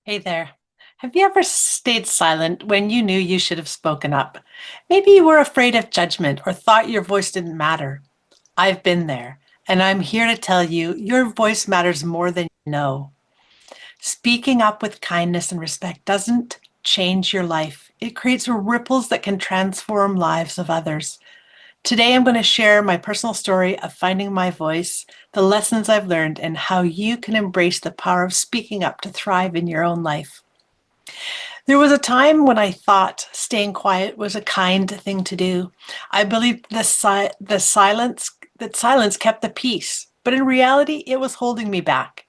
Hey there. Have you ever stayed silent when you knew you should have spoken up? Maybe you were afraid of judgment or thought your voice didn't matter. I've been there, and I'm here to tell you your voice matters more than you know. Speaking up with kindness and respect doesn't change your life, it creates ripples that can transform lives of others. Today, I'm going to share my personal story of finding my voice, the lessons I've learned, and how you can embrace the power of speaking up to thrive in your own life. There was a time when I thought staying quiet was a kind thing to do. I believed the silence kept the peace, but in reality, it was holding me back.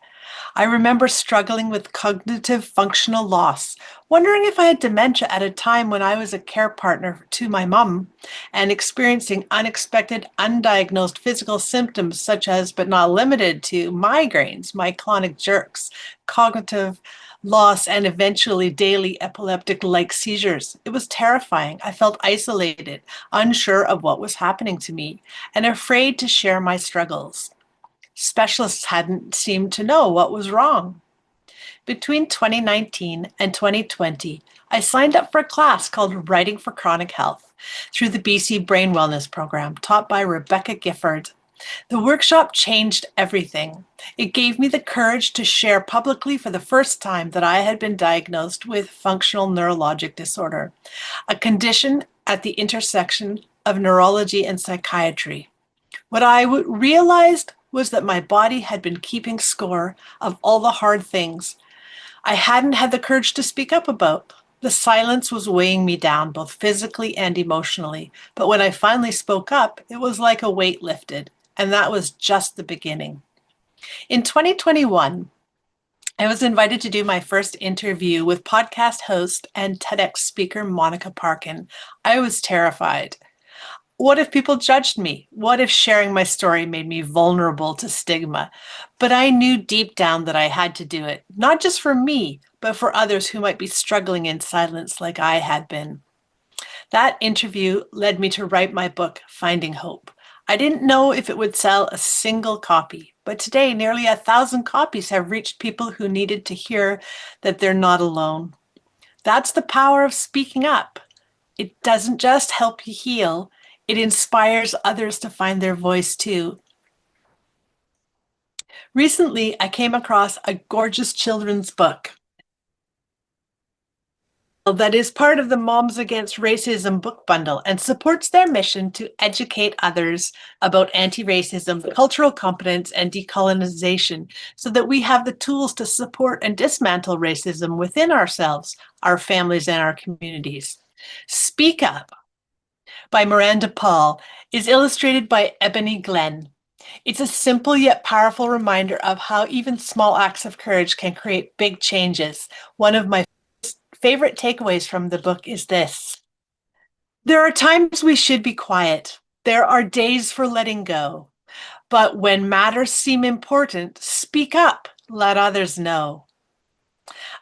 I remember struggling with cognitive functional loss, wondering if I had dementia at a time when I was a care partner to my mom and experiencing unexpected, undiagnosed physical symptoms such as, but not limited to, migraines, myoclonic jerks, cognitive loss, and eventually daily epileptic-like seizures. It was terrifying. I felt isolated, unsure of what was happening to me, and afraid to share my struggles. Specialists hadn't seemed to know what was wrong. Between 2019 and 2020, I signed up for a class called Writing for Chronic Health through the BC Brain Wellness Program taught by Rebecca Gifford. The workshop changed everything. It gave me the courage to share publicly for the first time that I had been diagnosed with functional neurologic disorder, a condition at the intersection of neurology and psychiatry. What I realized was that my body had been keeping score of all the hard things I hadn't had the courage to speak up about. The silence was weighing me down, both physically and emotionally. But when I finally spoke up, it was like a weight lifted. And that was just the beginning. In 2021, I was invited to do my first interview with podcast host and TEDx speaker Monica Parkin. I was terrified. What if people judged me? What if sharing my story made me vulnerable to stigma? But I knew deep down that I had to do it, not just for me, but for others who might be struggling in silence like I had been. That interview led me to write my book, Finding Hope. I didn't know if it would sell a single copy, but today nearly 1,000 copies have reached people who needed to hear that they're not alone. That's the power of speaking up. It doesn't just help you heal, it inspires others to find their voice too. Recently, I came across a gorgeous children's book that is part of the Moms Against Racism book bundle and supports their mission to educate others about anti-racism, cultural competence, and decolonization so that we have the tools to support and dismantle racism within ourselves, our families, and our communities. Speak Up by Miranda Paul is illustrated by Ebony Glenn. It's a simple yet powerful reminder of how even small acts of courage can create big changes. One of my favorite takeaways from the book is this: there are times we should be quiet. There are days for letting go. But when matters seem important, speak up, let others know.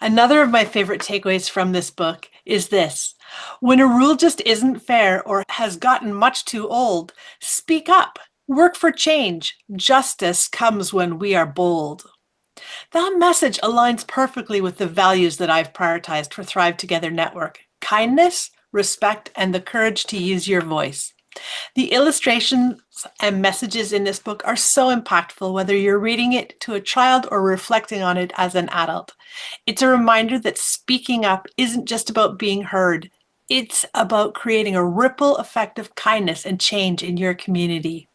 Another of my favorite takeaways from this book is this: when a rule just isn't fair or has gotten much too old, speak up. Work for change. Justice comes when we are bold. That message aligns perfectly with the values that I've prioritized for Thrive Together Network: kindness, respect, and the courage to use your voice. The illustrations and messages in this book are so impactful, whether you're reading it to a child or reflecting on it as an adult. It's a reminder that speaking up isn't just about being heard. It's about creating a ripple effect of kindness and change in your community.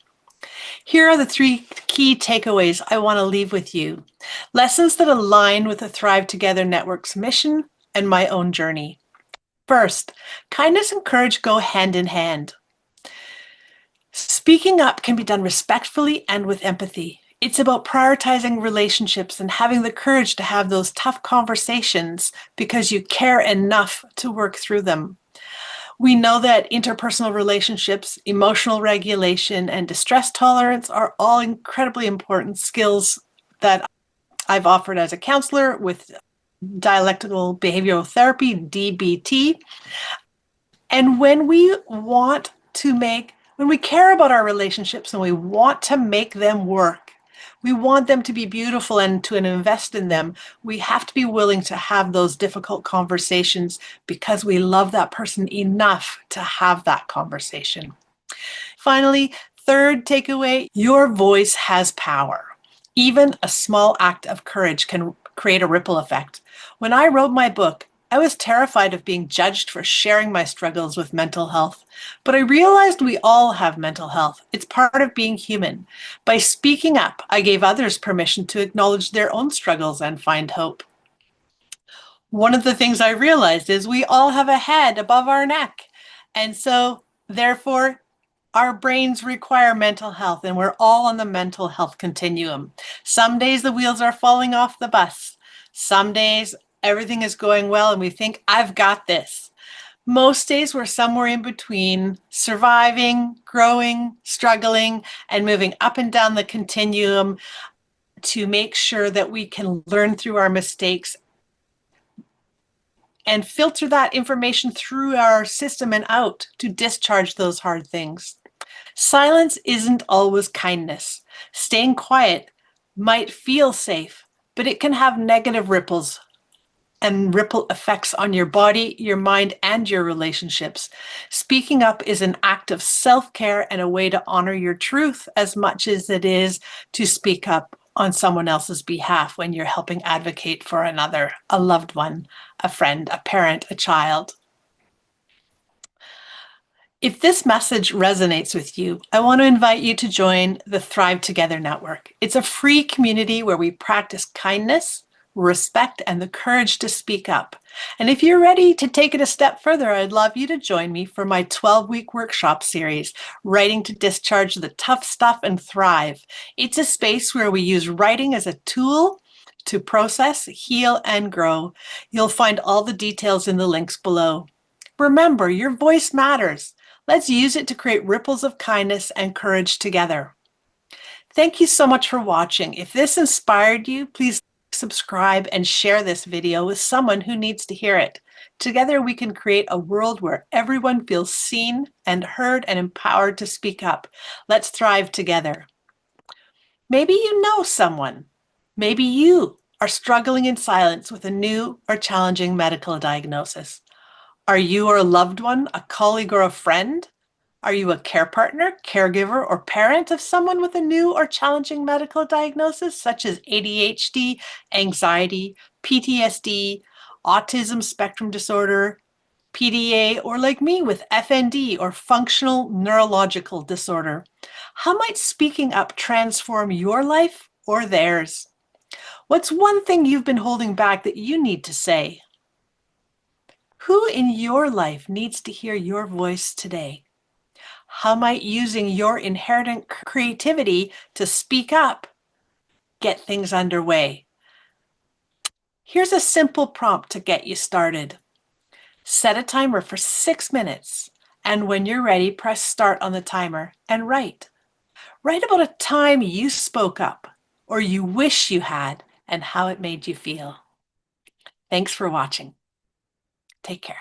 Here are the 3 key takeaways I want to leave with you. Lessons that align with the Thrive Together Network's mission and my own journey. First, kindness and courage go hand in hand. Speaking up can be done respectfully and with empathy. It's about prioritizing relationships and having the courage to have those tough conversations because you care enough to work through them. We know that interpersonal relationships, emotional regulation, and distress tolerance are all incredibly important skills that I've offered as a counselor with dialectical behavioral therapy, DBT. And when we care about our relationships and we want to make them work, We want them to be beautiful, and to invest in them, we have to be willing to have those difficult conversations because we love that person enough to have that conversation. Finally, third takeaway, your voice has power. Even a small act of courage can create a ripple effect. When I wrote my book, I was terrified of being judged for sharing my struggles with mental health, but I realized we all have mental health. It's part of being human. By speaking up, I gave others permission to acknowledge their own struggles and find hope. One of the things I realized is we all have a head above our neck. And so, therefore, our brains require mental health, and we're all on the mental health continuum. Some days the wheels are falling off the bus. Some days everything is going well and we think, I've got this. Most days we're somewhere in between, surviving, growing, struggling, and moving up and down the continuum to make sure that we can learn through our mistakes and filter that information through our system and out to discharge those hard things. Silence isn't always kindness. Staying quiet might feel safe, but it can have negative ripples and ripple effects on your body, your mind, and your relationships. Speaking up is an act of self-care and a way to honor your truth as much as it is to speak up on someone else's behalf when you're helping advocate for another, a loved one, a friend, a parent, a child. If this message resonates with you, I want to invite you to join the Thrive Together Network. It's a free community where we practice kindness, respect, and the courage to speak up. And if you're ready to take it a step further, I'd love you to join me for my 12-week workshop series, Writing to Discharge the Tough Stuff and Thrive. It's a space where we use writing as a tool to process, heal, and grow. You'll find all the details in the links below. Remember, your voice matters. Let's use it to create ripples of kindness and courage together. Thank you so much for watching. If this inspired you, please subscribe and share this video with someone who needs to hear it. Together we can create a world where everyone feels seen and heard and empowered to speak up. Let's thrive together. Maybe you know someone. Maybe you are struggling in silence with a new or challenging medical diagnosis. Are you or a loved one, a colleague or a friend? Are you a care partner, caregiver, or parent of someone with a new or challenging medical diagnosis, such as ADHD, anxiety, PTSD, autism spectrum disorder, PDA, or like me with FND or functional neurological disorder? How might speaking up transform your life or theirs? What's one thing you've been holding back that you need to say? Who in your life needs to hear your voice today? How might using your inherent creativity to speak up get things underway? Here's a simple prompt to get you started. Set a timer for 6 minutes, and when you're ready, press start on the timer and write. Write about a time you spoke up or you wish you had and how it made you feel. Thanks for watching. Take care.